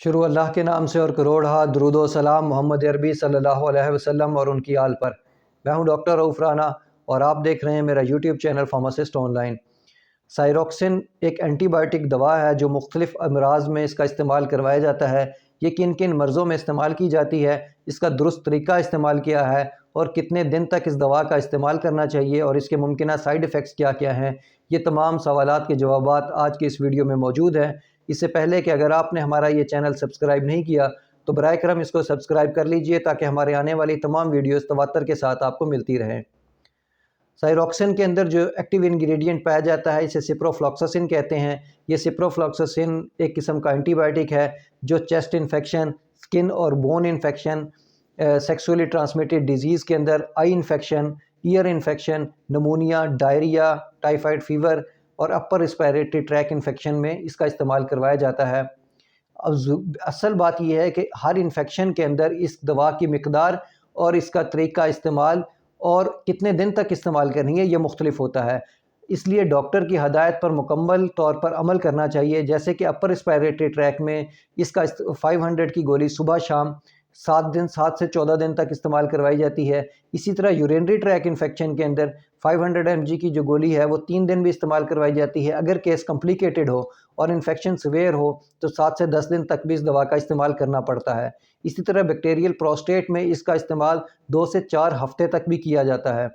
شروع اللہ کے نام سے اور کروڑ درود و سلام محمد عربی صلی اللہ علیہ وسلم اور ان کی آل پر۔ میں ہوں ڈاکٹر رؤف رانا اور آپ دیکھ رہے ہیں میرا YouTube channel pharmacist online. سائروکسن ایک اینٹی بائیوٹک دوا ہے جو مختلف امراض میں اس کا استعمال کروایا جاتا ہے۔ یہ کن کن مرضوں میں استعمال کی جاتی ہے، اس کا درست طریقہ استعمال کیا ہے اور کتنے دن تک اس دوا کا استعمال کرنا چاہیے اور اس کے ممکنہ سائیڈ ایفیکٹس کیا کیا ہیں، یہ تمام سوالات کے جوابات آج کی اس ویڈیو میں موجود ہیں۔ اس سے پہلے کہ اگر آپ نے ہمارا یہ چینل سبسکرائب نہیں کیا تو برائے کرم اس کو سبسکرائب کر لیجئے تاکہ ہمارے آنے والی تمام ویڈیوز تواتر کے ساتھ آپ کو ملتی رہیں۔ سائروکسن کے اندر جو ایکٹیو انگریڈینٹ پایا جاتا ہے اسے سپروفلوکساسن کہتے ہیں۔ یہ سپروفلوکساسن ایک قسم کا اینٹی بائیوٹک ہے جو چیسٹ انفیکشن، سکن اور bone infection, sexually transmitted disease کے اندر eye infection, ear infection, pneumonia, diarrhoea, typhoid fever اور اپر ریسپیریٹری ٹریک انفیکشن میں اس کا استعمال کروایا جاتا ہے۔ اصل بات یہ ہے کہ ہر انفیکشن کے اندر اس دوا کی مقدار اور اس کا طریقہ استعمال اور کتنے دن تک استعمال کرنی ہے یہ مختلف ہوتا ہے، اس لیے ڈاکٹر کی ہدایت پر مکمل طور پر عمل کرنا چاہیے۔ جیسے کہ اپر ریسپیریٹری ٹریک میں اس کا 500 کی گولی صبح شام 7 سے 14 دن تک استعمال کروائی جاتی ہے۔ اسی طرح یورینری ٹریک انفیکشن کے اندر 500 mg کی جو گولی ہے وہ 3 دن بھی استعمال کروائی جاتی ہے۔ اگر کیس کمپلیکیٹڈ ہو اور انفیکشن سویئر ہو تو 7 سے 10 دن تک بھی اس دوا کا استعمال کرنا پڑتا ہے۔ اسی طرح بیکٹیریل پروسٹیٹ میں اس کا استعمال 2 سے 4 ہفتے تک بھی کیا جاتا ہے۔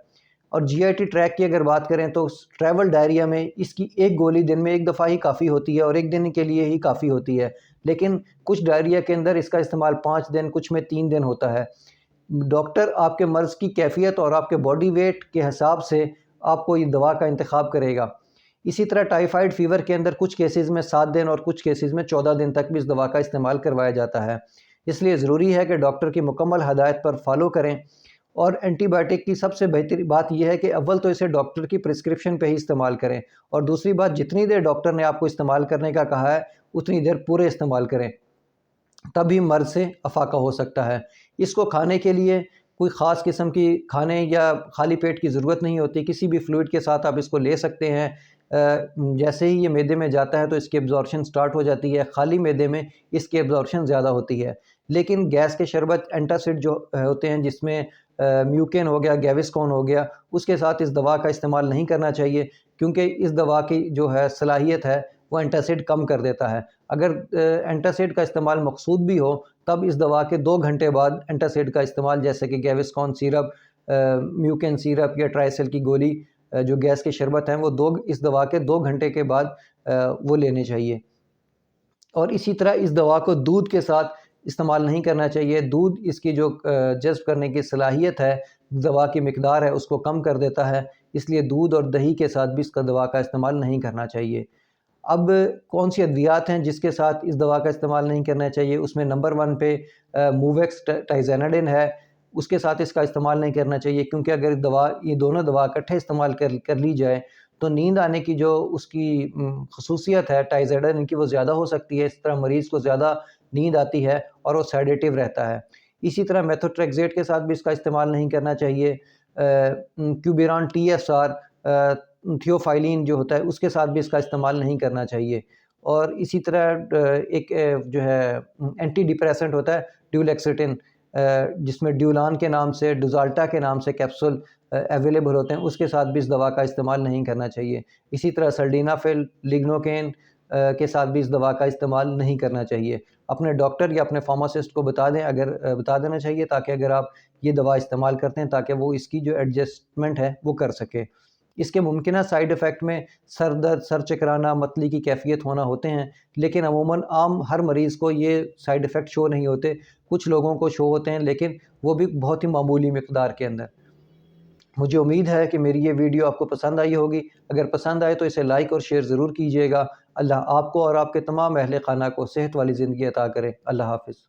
اور جی آئی ٹی ٹریک کی اگر بات کریں تو ٹریول ڈائریا میں اس کی ایک گولی دن میں ایک دفعہ ہی کافی ہوتی ہے اور ایک دن کے لیے ہی کافی ہوتی ہے، لیکن کچھ ڈائریا کے اندر اس کا استعمال 5 دن، کچھ میں 3 دن ہوتا ہے۔ ڈاکٹر آپ کے مرض کی کیفیت اور آپ کے باڈی ویٹ کے حساب سے آپ کو یہ دوا کا انتخاب کرے گا۔ اسی طرح ٹائیفائڈ فیور کے اندر کچھ کیسز میں 7 دن اور کچھ کیسز میں 14 دن تک بھی اس دوا کا استعمال کروایا جاتا ہے۔ اس لیے ضروری ہے کہ ڈاکٹر کی مکمل ہدایت پر فالو کریں۔ اور اینٹی بائیوٹک کی سب سے بہترین بات یہ ہے کہ اول تو اسے ڈاکٹر کی پرسکرپشن پہ ہی استعمال کریں، اور دوسری بات جتنی دیر ڈاکٹر نے آپ کو استعمال کرنے کا کہا ہے اتنی دیر پورے استعمال کریں، تبھی مرض سے افاقہ ہو سکتا ہے۔ اس کو کھانے کے لیے کوئی خاص قسم کی کھانے یا خالی پیٹ کی ضرورت نہیں ہوتی، کسی بھی فلوئڈ کے ساتھ آپ اس کو لے سکتے ہیں۔ جیسے ہی یہ معدے میں جاتا ہے تو اس کی ایبزارپشن سٹارٹ ہو جاتی ہے، خالی معدے میں اس کی ایبزارپشن زیادہ ہوتی ہے۔ لیکن گیس کے شربت، اینٹاسڈ جو ہوتے ہیں جس میں میوکین ہو گیا، گیوسکون ہو گیا، اس کے ساتھ اس دوا کا استعمال نہیں کرنا چاہیے، کیونکہ اس دوا کی جو ہے صلاحیت ہے وہ اینٹاسڈ کم کر دیتا ہے۔ اگر اینٹاسڈ کا استعمال مقصود بھی ہو تب اس دوا کے 2 گھنٹے بعد اینٹاسڈ کا استعمال، جیسے کہ گیوسکون سیرپ، میوکین سیرپ یا ٹرائسل کی گولی جو گیس کے شربت ہیں، وہ اس دوا کے 2 گھنٹے کے بعد وہ لینے چاہیے۔ اور اسی طرح اس دوا کو دودھ کے ساتھ استعمال نہیں کرنا چاہیے۔ دودھ اس کی جو جذب کرنے کی صلاحیت ہے، دوا کی مقدار ہے، اس کو کم کر دیتا ہے، اس لیے دودھ اور دہی کے ساتھ بھی اس کا دوا کا استعمال نہیں کرنا چاہیے۔ اب کون سی ادویات ہیں جس کے ساتھ اس دوا کا استعمال نہیں کرنا چاہیے؟ اس میں نمبر 1 پہ موویکس ٹائزیناڈن ہے، اس کے ساتھ اس کا استعمال نہیں کرنا چاہیے، کیونکہ اگر یہ دونوں دوا اکٹھے استعمال کر لی جائے تو نیند آنے کی جو اس کی خصوصیت ہے ٹائزیناڈن کی وہ زیادہ ہو سکتی ہے، اس طرح مریض کو زیادہ نیند آتی ہے اور وہ سیڈیٹیو رہتا ہے۔ اسی طرح میتھوٹریکزیٹ کے ساتھ بھی اس کا استعمال نہیں کرنا چاہیے۔ کیوبیران TSR، تھیوفائلین جو ہوتا ہے، اس کے ساتھ بھی اس کا استعمال نہیں کرنا چاہیے۔ اور اسی طرح ایک جو ہے اینٹی ڈپریسنٹ ہوتا ہے ڈیولیکسیٹن، جس میں ڈیولان کے نام سے، ڈوزالٹا کے نام سے کیپسول اویلیبل ہوتے ہیں، اس کے ساتھ بھی اس دوا کا استعمال نہیں کرنا چاہیے۔ اسی طرح سلڈینافل، لیگنوکین کے ساتھ بھی اس دوا کا استعمال نہیں کرنا چاہیے۔ اپنے ڈاکٹر یا اپنے فارماسسٹ کو بتا دینا چاہیے تاکہ اگر آپ یہ دوا استعمال کرتے ہیں تاکہ وہ اس کی جو ایڈجسٹمنٹ ہے وہ کر سکے۔ اس کے ممکنہ سائیڈ ایفیکٹ میں سر درد، سر چکرانا، متلی کی کیفیت ہونا ہوتے ہیں، لیکن عموماً عام ہر مریض کو یہ سائیڈ ایفیکٹ شو نہیں ہوتے، کچھ لوگوں کو شو ہوتے ہیں لیکن وہ بھی بہت ہی معمولی مقدار کے اندر۔ مجھے امید ہے کہ میری یہ ویڈیو آپ کو پسند آئی ہوگی۔ اگر پسند آئے تو اسے لائک اور شیئر ضرور کیجیے گا۔ اللہ آپ کو اور آپ کے تمام اہل خانہ کو صحت والی زندگی عطا کرے۔ اللہ حافظ۔